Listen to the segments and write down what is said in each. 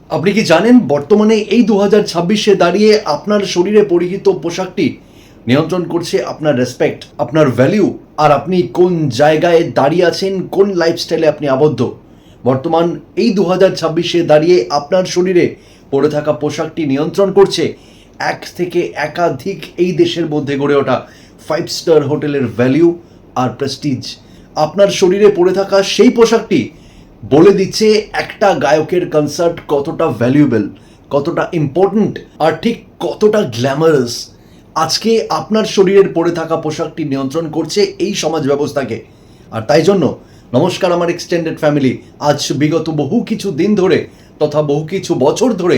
আপনি কি জানেন বর্তমানে এই 2026-এ দাঁড়িয়ে আপনার শরীরে পরিহিত পোশাকটি নিয়ন্ত্রণ করছে আপনার রেসপেক্ট, আপনার ভ্যালিউ, আর আপনি কোন জায়গায় দাঁড়িয়ে আছেন, কোন লাইফস্টাইলে আপনি আবদ্ধ। বর্তমান এই 2026-এ দাঁড়িয়ে আপনার শরীরে পরে থাকা পোশাকটি নিয়ন্ত্রণ করছে এক থেকে একাধিক এই দেশের মধ্যে গড়ে ওঠা 5 স্টার হোটেলের ভ্যালিউ আর প্রেস্টিজ। আপনার শরীরে পরে থাকা সেই পোশাকটি বলে দিচ্ছে একটা গায়কের কনসার্ট কতটা ভ্যালুয়েবল, কতটা ইম্পর্ট্যান্ট, আর ঠিক কতটা গ্ল্যামারাস। আজকে আপনার শরীরের পরে থাকা পোশাকটি নিয়ন্ত্রণ করছে এই সমাজ ব্যবস্থাকে। আর তাই জন্য নমস্কার আমার এক্সটেন্ডেড ফ্যামিলি, আজ বিগত বহু কিছু দিন ধরে তথা বহু কিছু বছর ধরে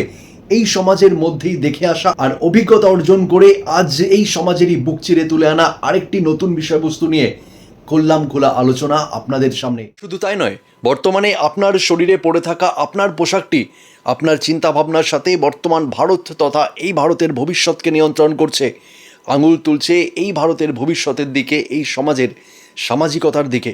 এই সমাজের মধ্যেই দেখে আসা আর অভিজ্ঞতা অর্জন করে আজ এই সমাজেরই বুক চিরে তুলে আনা আরেকটি নতুন বিষয়বস্তু নিয়ে করলাম খোলা আলোচনা আপনাদের সামনে। শুধু তাই নয়, বর্তমানে আপনার শরীরে পড়ে থাকা আপনার পোশাকটি আপনার চিন্তাভাবনার সাথে বর্তমান ভারত তথা এই ভারতের ভবিষ্যৎকে নিয়ন্ত্রণ করছে, আঙুল তুলছে এই ভারতের ভবিষ্যতের দিকে, এই সমাজের সামাজিকতার দিকে।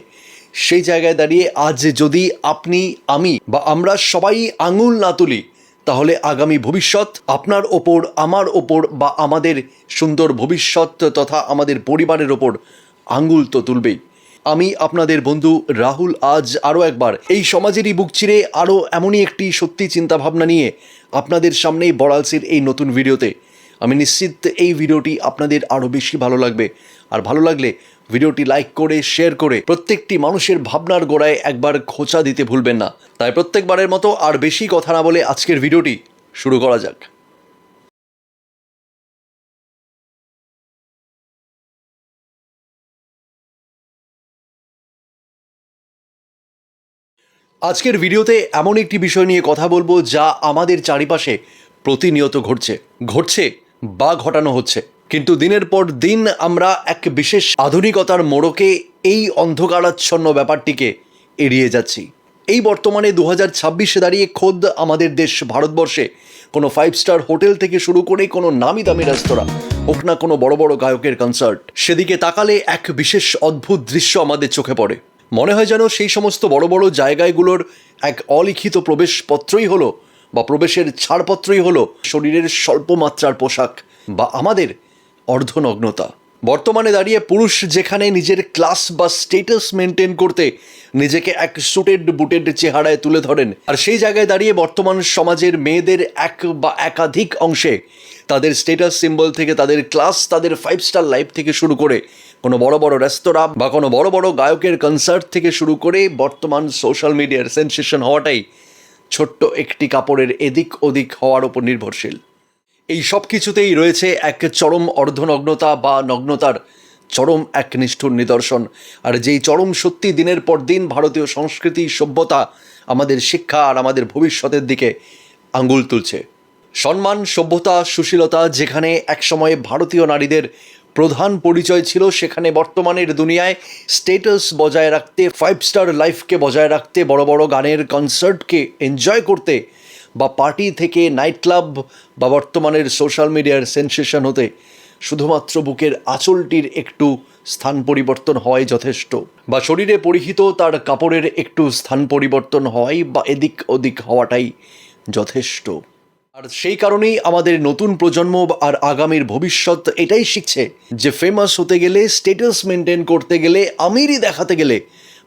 সেই জায়গায় দাঁড়িয়ে আজ যদি আপনি, আমি বা আমরা সবাই আঙুল না তুলি, তাহলে আগামী ভবিষ্যৎ আপনার ওপর, আমার ওপর বা আমাদের সুন্দর ভবিষ্যৎ তথা আমাদের পরিবারের ওপর আঙুল তো তুলবেই। আমি আপনাদের বন্ধু রাহুল আজ আরও একবার এই সমাজেরই বুক চিরে আরও এমনই একটি সত্যি চিন্তাভাবনা নিয়ে আপনাদের সামনেই বড়ালসির এই নতুন ভিডিওতে। আমি নিশ্চিত এই ভিডিওটি আপনাদের আরও বেশি ভালো লাগবে, আর ভালো লাগলে ভিডিওটি লাইক করে শেয়ার করে প্রত্যেকটি মানুষের ভাবনার গোড়ায় একবার খোঁচা দিতে ভুলবেন না। তাই প্রত্যেকবারের মতো আর বেশি কথা না বলে আজকের ভিডিওটি শুরু করা যাক। আজকের ভিডিওতে এমন একটি বিষয় নিয়ে কথা বলবো যা আমাদের চারিপাশে প্রতিনিয়ত ঘটছে বা ঘটানো হচ্ছে, কিন্তু দিনের পর দিন আমরা এক বিশেষ আধুনিকতার মোড়কে এই অন্ধকারাচ্ছন্ন ব্যাপারটিকে এড়িয়ে যাচ্ছি। এই বর্তমানে 2026-এ দাঁড়িয়ে খোদ আমাদের দেশ ভারতবর্ষে কোনো 5 স্টার হোটেল থেকে শুরু করে কোনো নামি দামি রেস্তোরাঁ হোক না কোনো বড় বড় গায়কের কনসার্ট, সেদিকে তাকালে এক বিশেষ অদ্ভুত দৃশ্য আমাদের চোখে পড়ে। মনে হয় যেন সেই সমস্ত বড় বড় জায়গাগুলোর এক অলিখিত প্রবেশপত্রই হলো বা প্রবেশের ছাড়পত্রই হলো শরীরের স্বল্প মাত্রার পোশাক বা আমাদের অর্ধনগ্নতা। বর্তমানে দাঁড়িয়ে পুরুষ যেখানে নিজের ক্লাস বা স্টেটাস মেনটেন করতে নিজেকে এক সুটেড বুটেড চেহারায় তুলে ধরেন, আর সেই জায়গায় দাঁড়িয়ে বর্তমান সমাজের মেয়েদের এক বা একাধিক অংশে তাদের স্টেটাস সিম্বল থেকে তাদের ক্লাস, তাদের 5 স্টার লাইফ থেকে শুরু করে কোনো বড় বড় রেস্তোরাঁ বা কোনো বড় বড় গায়কের কনসার্ট থেকে শুরু করে বর্তমান সোশ্যাল মিডিয়ার সেন্সেশন হওয়াটাই ছোট্ট একটি কাপড়ের এদিক ওদিক হওয়ার ওপর নির্ভরশীল। এই সব কিছুতেই রয়েছে এক চরম অর্ধনগ্নতা বা নগ্নতার চরম এক নিষ্ঠুর নিদর্শন, আর যেই চরম সত্যি দিনের পর দিন ভারতীয় সংস্কৃতি, সভ্যতা, আমাদের শিক্ষা আর আমাদের ভবিষ্যতের দিকে আঙ্গুল তুলছে। সম্মান, সভ্যতা, সুশীলতা যেখানে একসময়ে ভারতীয় নারীদের প্রধান পরিচয় ছিল, সেখানে বর্তমানের দুনিয়ায় স্টেটাস বজায় রাখতে, 5 স্টার লাইফকে বজায় রাখতে, বড় বড় গানের কনসার্টকে এনজয় করতে বা পার্টি থেকে নাইট ক্লাব বা বর্তমানের সোশ্যাল মিডিয়ার সেন্সেশন হতে শুধুমাত্র বুকের আঁচলটির একটু স্থান পরিবর্তন হওয়াই যথেষ্ট, বা শরীরে পরিহিত তার কাপড়ের একটু স্থান পরিবর্তন হওয়াই বা এদিক ওদিক হওয়াটাই যথেষ্ট। আর সেই কারণেই আমাদের নতুন প্রজন্ম আর আগামীর ভবিষ্যৎ এটাই শিখছে যে ফেমাস হতে গেলে, স্টেটাস মেনটেন করতে গেলে, আমিরই দেখাতে গেলে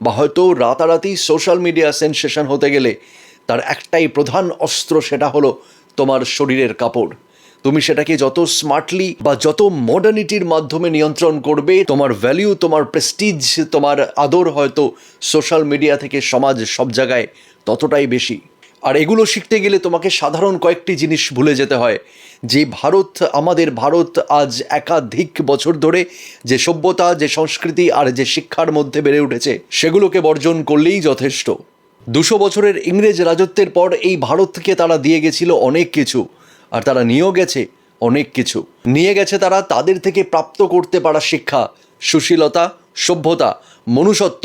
বা হয়তো রাতারাতি সোশ্যাল মিডিয়া সেন্সেশন হতে গেলে তার একটাই প্রধান অস্ত্র, সেটা হলো তোমার শরীরের কাপড়। তুমি সেটাকে যত স্মার্টলি বা যত মডার্নিটির মাধ্যমে নিয়ন্ত্রণ করবে, তোমার ভ্যালিউ, তোমার প্রেস্টিজ, তোমার আদর হয়তো সোশ্যাল মিডিয়া থেকে সমাজ সব জায়গায় ততটাই বেশি। আর এগুলো শিখতে গেলে তোমাকে সাধারণ কয়েকটি জিনিস ভুলে যেতে হয়। যে ভারত, আমাদের ভারত আজ একাধিক বছর ধরে যে সভ্যতা, যে সংস্কৃতি আর যে শিক্ষার মধ্যে বেড়ে উঠেছে, সেগুলোকে বর্জন করলেই যথেষ্ট। 200 বছরের ইংরেজ রাজত্বের পর এই ভারতকে তারা দিয়ে গেছিল অনেক কিছু, আর তারা নিয়েও গেছে অনেক কিছু। নিয়ে গেছে তারা তাদের থেকে প্রাপ্ত করতে পারা শিক্ষা, সুশীলতা, সভ্যতা, মনুষ্যত্ব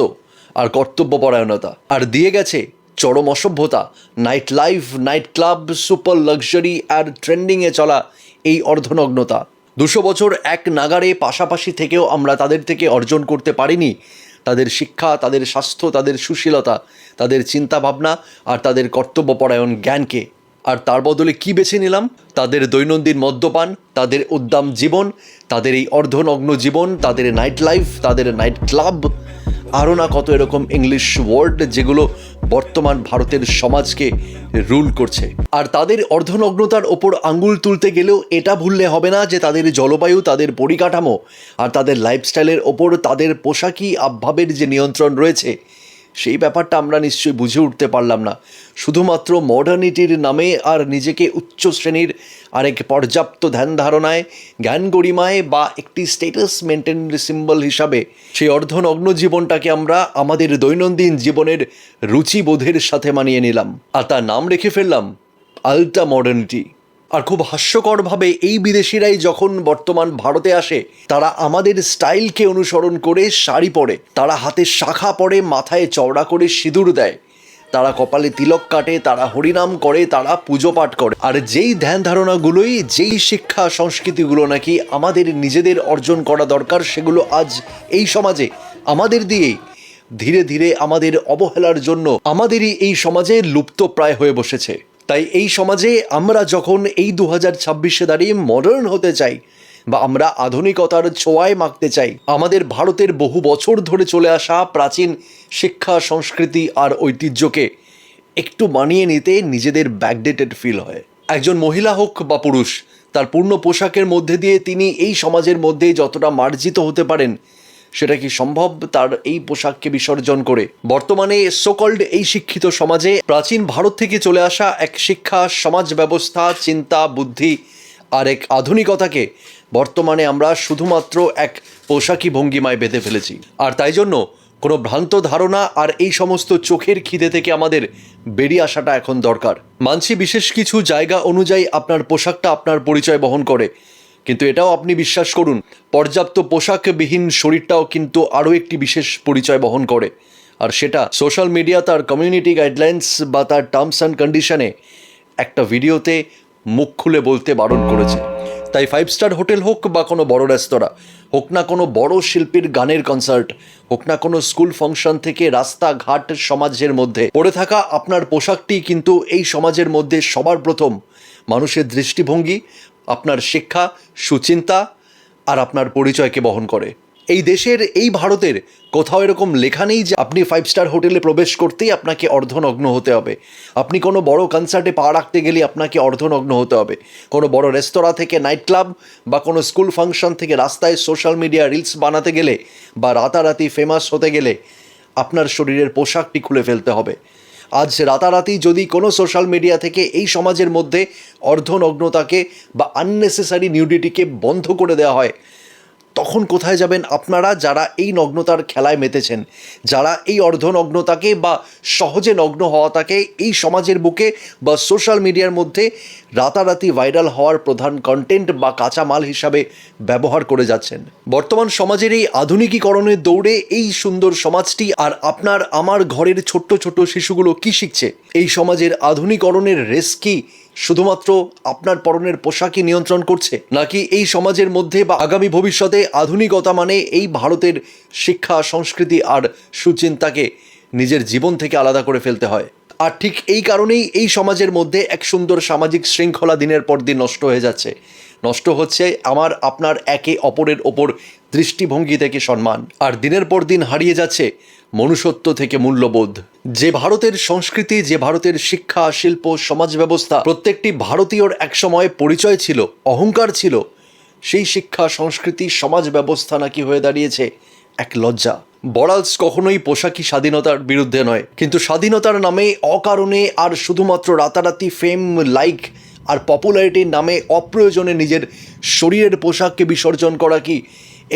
আর কর্তব্যপরায়ণতা, আর দিয়ে গেছে চরম অসভ্যতা, night life, night club, super luxury আর ট্রেন্ডিংয়ে চলা এই অর্ধনগ্নতা। 200 বছর এক নাগারে পাশাপাশি থেকেও আমরা তাদের থেকে অর্জন করতে পারিনি তাদের শিক্ষা, তাদের স্বাস্থ্য, তাদের সুশীলতা, তাদের চিন্তাভাবনা আর তাদের কর্তব্যপরায়ণ জ্ঞানকে। আর তার বদলে কি বেছে নিলাম? তাদের দৈনন্দিন মদ্যপান, তাদের উদ্দাম জীবন, তাদের এই অর্ধনগ্ন জীবন, তাদের নাইট লাইফ, তাদের নাইট ক্লাব, আরও না কত এরকম ইংলিশ ওয়ার্ড যেগুলো বর্তমান ভারতের সমাজকে রুল করছে। আর তাদের অর্ধনগ্নতার ওপর আঙ্গুল তুলতে গেলেও এটা ভুললে হবে না যে তাদের জলবায়ু, তাদের পরিকাঠামো আর তাদের লাইফস্টাইলের ওপর তাদের পোশাকি আবভাবের যে নিয়ন্ত্রণ রয়েছে, সেই ব্যাপারটা আমরা নিশ্চয়ই বুঝে উঠতে পারলাম না। শুধুমাত্র মডার্নিটির নামে আর নিজেকে উচ্চ শ্রেণীর আরেক পর্যাপ্ত ধ্যান ধারণায়, জ্ঞান গরিমায় বা একটি স্টেটাস মেনটেন সিম্বল হিসাবে সেই অর্ধনগ্ন জীবনটাকে আমরা আমাদের দৈনন্দিন জীবনের রুচিবোধের সাথে মানিয়ে নিলাম, আর তার নাম রেখে ফেললাম আল্ট্রা মডার্নিটি। আর খুব হাস্যকরভাবে এই বিদেশিরাই যখন বর্তমান ভারতে আসে, তারা আমাদের স্টাইলকে অনুসরণ করে শাড়ি পরে, তারা হাতে শাখা পরে, মাথায় চওড়া করে সিঁদুর দেয়, তারা কপালে তিলক কাটে, তারা হরিনাম করে, তারা পুজো পাঠ করে। আর যেই ধ্যান ধারণাগুলোই, যেই শিক্ষা সংস্কৃতিগুলো নাকি আমাদের নিজেদের অর্জন করা দরকার, সেগুলো আজ এই সমাজে আমাদের দিয়েই ধীরে ধীরে আমাদের অবহেলার জন্য আমাদেরই এই সমাজে লুপ্তপ্রায় হয়ে বসেছে। তাই এই সমাজে আমরা যখন এই 2026-এ দাঁড়িয়ে মডার্ন হতে চাই বা আমরা আধুনিকতার ছোঁয়ায় মাখতে চাই, আমাদের ভারতের বহু বছর ধরে চলে আসা প্রাচীন শিক্ষা, সংস্কৃতি আর ঐতিহ্যকে একটু মানিয়ে নিতে নিজেদের ব্যাকডেটেড ফিল হয়। একজন মহিলা হোক বা পুরুষ, তার পূর্ণ পোশাকের মধ্যে দিয়ে তিনি এই সমাজের মধ্যে যতটা মার্জিত হতে পারেন, সেটা কি সম্ভব তার এই পোশাককে বিসর্জন করে? বর্তমানে সোকল্ড এই শিক্ষিত সমাজে প্রাচীন ভারত থেকে চলে আসা এক শিক্ষা, সমাজ ব্যবস্থা, চিন্তা, বুদ্ধি আর এক আধুনিকতাকে বর্তমানে আমরা শুধুমাত্র এক পোশাকি ভঙ্গিমায় বেঁধে ফেলেছি। আর তাই জন্য কোনো ভ্রান্ত ধারণা আর এই সমস্ত চোখের খিদে থেকে আমাদের বেরিয়ে আসাটা এখন দরকার। মানছি বিশেষ কিছু জায়গা অনুযায়ী আপনার পোশাকটা আপনার পরিচয় বহন করে, কিন্তু এটাও আপনি বিশ্বাস করুন, পর্যাপ্ত পোশাকবিহীন শরীরটাও কিন্তু আরও একটি বিশেষ পরিচয় বহন করে। আর সেটা সোশ্যাল মিডিয়া তার কমিউনিটি গাইডলাইন্স বা তার টার্মস অ্যান্ড কন্ডিশনে একটা ভিডিওতে মুখ খুলে বলতে বারণ করেছে। তাই 5 স্টার হোটেল হোক বা কোনো বড় রেস্তোরাঁ হোক না, কোনো বড় শিল্পীর গানের কনসার্ট হোক না, কোনো স্কুল ফাংশন থেকে রাস্তাঘাট, সমাজের মধ্যে পড়ে থাকা আপনার পোশাকটি কিন্তু এই সমাজের মধ্যে সবার প্রথম মানুষের দৃষ্টিভঙ্গি, আপনার শিক্ষা, সুচিন্তা আর আপনার পরিচয়কে বহন করে। এই দেশের, এই ভারতের কোথাও এরকম লেখা নেই যে আপনি 5 স্টার হোটেলে প্রবেশ করতেই আপনাকে অর্ধনগ্ন হতে হবে, আপনি কোনো বড় কনসার্টে পা রাখতে গেলে আপনাকে অর্ধনগ্ন হতে হবে, কোনো বড় রেস্তোরাঁ থেকে নাইট ক্লাব বা কোনো স্কুল ফাংশন থেকে রাস্তায় সোশ্যাল মিডিয়া রিলস বানাতে গেলে বা রাতারাতি ফেমাস হতে গেলে আপনার শরীরের পোশাকটি খুলে ফেলতে হবে। আজ রাতারাতি যদি কোনো সোশ্যাল মিডিয়া থেকে এই সমাজের মধ্যে অর্ধনগ্নতাকে বা আননেসেসারি নিউডিটিকে বন্ধ করে দেওয়া হয়, তখন কোথায় যাবেন আপনারা যারা এই নগ্নতার খেলায় মেতেছেন, যারা এই অর্ধনগ্নতাকে বা সহজে নগ্ন হওয়াটাকে এই সমাজের বুকে বা সোশ্যাল মিডিয়ার মধ্যে রাতারাতি ভাইরাল হওয়ার প্রধান কন্টেন্ট বা কাঁচামাল হিসাবে ব্যবহার করে যাচ্ছেন? বর্তমান সমাজের এই আধুনিকীকরণের দৌড়ে এই সুন্দর সমাজটি আর আপনার আমার ঘরের ছোট্ট ছোট্ট শিশুগুলো কি শিখছে? এই সমাজের আধুনিকরণের রেস কি শুধুমাত্র আপনার পরনের পোশাকই নিয়ন্ত্রণ করছে, নাকি এই সমাজের মধ্যে বা আগামী ভবিষ্যতে আধুনিকতা মানে এই ভারতের শিক্ষা, সংস্কৃতি আর সুচিন্তাকে নিজের জীবন থেকে আলাদা করে ফেলতে হয়? আর ঠিক এই কারণেই এই সমাজের মধ্যে এক সুন্দর সামাজিক শৃঙ্খলা দিনের পর দিন নষ্ট হয়ে যাচ্ছে। নষ্ট হচ্ছে আমার আপনার একে অপরের ওপর দৃষ্টিভঙ্গি থেকে সম্মান, আর দিনের পর দিন হারিয়ে যাচ্ছে মনুষ্যত্ব থেকে মূল্যবোধ। যে ভারতের সংস্কৃতি, যে ভারতের শিক্ষা, শিল্প, সমাজ ব্যবস্থা প্রত্যেকটি ভারতীয়র একসময় পরিচয় ছিল, অহংকার ছিল, সেই শিক্ষা, সংস্কৃতি, সমাজ ব্যবস্থা নাকি হয়ে দাঁড়িয়েছে এক লজ্জা। বড়ালস কখনোই পোশাকি স্বাধীনতার বিরুদ্ধে নয়, কিন্তু স্বাধীনতার নামে অকারণে আর শুধুমাত্র রাতারাতি ফেম, লাইক আর পপুলারিটির নামে অপ্রয়োজনে নিজের শরীরের পোশাককে বিসর্জন করা কি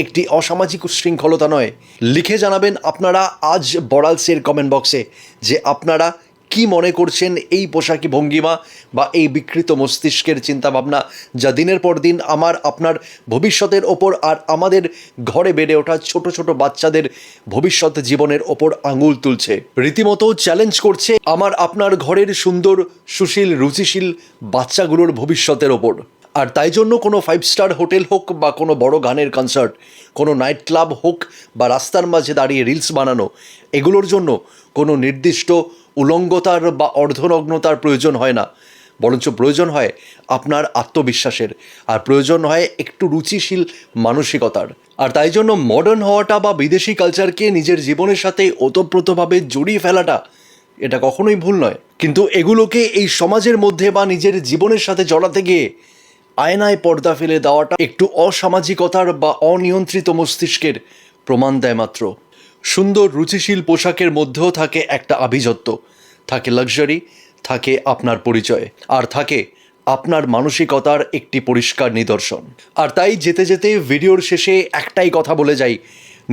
একটি অসামাজিক উচ্ছৃঙ্খলতা নয়? লিখে জানাবেন আপনারা আজ বড়ালসের কমেন্ট বক্সে যে আপনারা কি মনে করছেন এই পোশাকি ভঙ্গিমা বা এই বিকৃত মস্তিষ্কের চিন্তাভাবনা, যা দিনের পর দিন আমার আপনার ভবিষ্যতের ওপর আর আমাদের ঘরে বেড়ে ওঠা ছোট ছোট বাচ্চাদের ভবিষ্যৎ জীবনের ওপর আঙুল তুলছে, রীতিমতো চ্যালেঞ্জ করছে আমার আপনার ঘরের সুন্দর, সুশীল, রুচিশীল বাচ্চাগুলোর ভবিষ্যতের ওপর। আর তাই জন্য কোনো 5 স্টার হোটেল হোক বা কোনো বড় গানের কনসার্ট, কোনো নাইট ক্লাব হোক বা রাস্তার মাঝে দাঁড়িয়ে রিলস বানানো, এগুলোর জন্য কোনো নির্দিষ্ট উলঙ্গতার বা অর্ধনগ্নতার প্রয়োজন হয় না। বরঞ্চ প্রয়োজন হয় আপনার আত্মবিশ্বাসের, আর প্রয়োজন হয় একটু রুচিশীল মানসিকতার। আর তাই জন্য মডার্ন হওয়াটা বা বিদেশি কালচারকে নিজের জীবনের সাথে ওতপ্রোতভাবে জড়িয়ে ফেলাটা এটা কখনোই ভুল নয়, কিন্তু এগুলোকে এই সমাজের মধ্যে বা নিজের জীবনের সাথে জড়াতে গিয়ে আয়নায় পর্দা ফেলে দেওয়াটা একটু অসামাজিকতার বা অনিয়ন্ত্রিত মস্তিষ্কের প্রমাণ দেয় মাত্র। সুন্দর রুচিশীল পোশাকের মধ্যেও থাকে একটা আভিজাত্য, থাকে লাক্সারি, থাকে আপনার পরিচয়, আর থাকে আপনার মানসিকতার একটি পরিষ্কার নিদর্শন। আর তাই যেতে যেতে ভিডিওর শেষে একটাই কথা বলে যাই,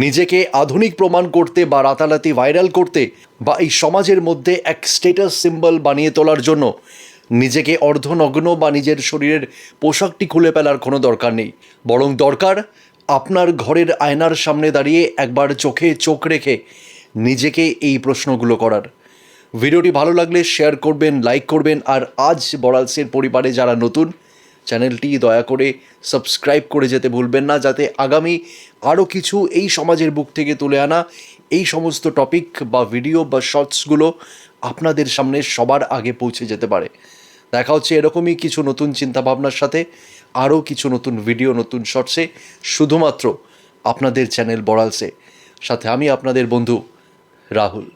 নিজেকে আধুনিক প্রমাণ করতে বা রাতারাতি ভাইরাল করতে বা এই সমাজের মধ্যে এক স্ট্যাটাস সিম্বল বানিয়ে তোলার জন্য নিজেকে অর্ধনগ্ন বা নিজের শরীরের পোশাকটি খুলে ফেলার কোনো দরকার নেই। বরং দরকার আপনার ঘরের আয়নার সামনে দাঁড়িয়ে একবার চোখে চোখ রেখে নিজেকে এই প্রশ্নগুলো করার। ভিডিওটি ভালো লাগলে শেয়ার করবেন, লাইক করবেন, আর আজ বড়ালসের পরিবারে যারা নতুন, চ্যানেলটি দয়া করে সাবস্ক্রাইব করে যেতে ভুলবেন না, যাতে আগামী আরও কিছু এই সমাজের বুক থেকে তুলে আনা এই সমস্ত টপিক বা ভিডিও বা শর্টসগুলো আপনাদের সামনে সবার আগে পৌঁছে যেতে পারে। দেখা হচ্ছে এরকমই কিছু নতুন চিন্তাভাবনার সাথে, আরও কিছু নতুন ভিডিও, নতুন শর্টসে, শুধুমাত্র আপনাদের চ্যানেল বড়ালসে। সাথে আমি আপনাদের বন্ধু রাহুল।